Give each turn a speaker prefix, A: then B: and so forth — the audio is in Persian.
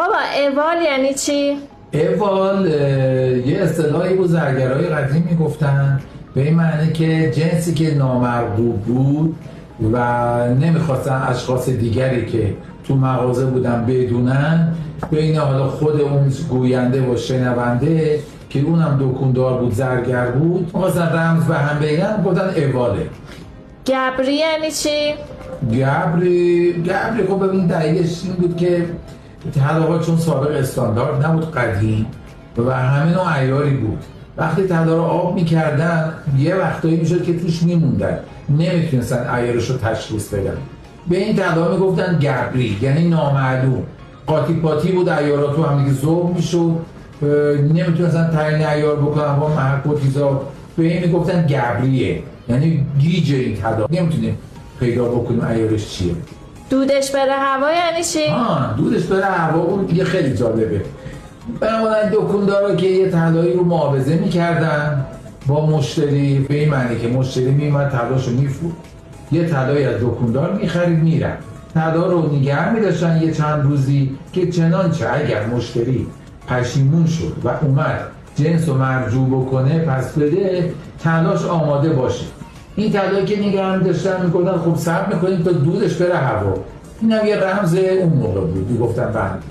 A: بابا اول یعنی چی؟
B: اول یه اصطلاحی بود زرگرای قدیم میگفتن به این معنی که جنسی که نامرغوب بود و نمیخواستن اشخاص دیگری که تو مغازه بودن بدونن، بین حالا خود اون گوینده و شنونده که اونم دکوندار بود، زرگر بود، میخواستن رمز به هم بگن، گفتن اواله.
A: گبری یعنی چی؟
B: گبری خب ببین دلیلش این بود که طلاها چون سابق استاندارد نبود، قدیم و همه نوع عیاری بود، وقتی طلا رو آب میکردن یه وقتایی میشد که توش میموندن، نمیتونستن عیارش رو تشخیص بدن، به این طلا میگفتن گبری، یعنی نامعلوم، قاطی پاتی بود، عیارا تو هم دیگه ذوب میشد، نمیتونستن تعیین عیار بکنن با محک و چیزا، به این میگفتن گبریه، یعنی گیج این طلا، نمیتونه پیدا بکنیم عیارش چیه.
A: دودش بره هوا یعنی چی؟
B: دودش بره هوا اون دیگه خیلی جالبه. بنابراین دکوندارا که یه طلایی رو معاوضه میکردن با مشتری، به این معنی که مشتری میومد طلاشو میفروخت، یه طلایی از دکوندار میخرید میرن، طلا رو نگه میداشتن یه چند روزی که چنانچه اگر مشتری پشیمون شد و اومد جنس رو مرجوع بکنه پس بده، طلاش آماده باشه. این طلایی که نگه می‌داشتن میگفتن خب صبر میکنیم تا دودش بره هوا. این هم یه رمز اون موقع بود، گفتن بند.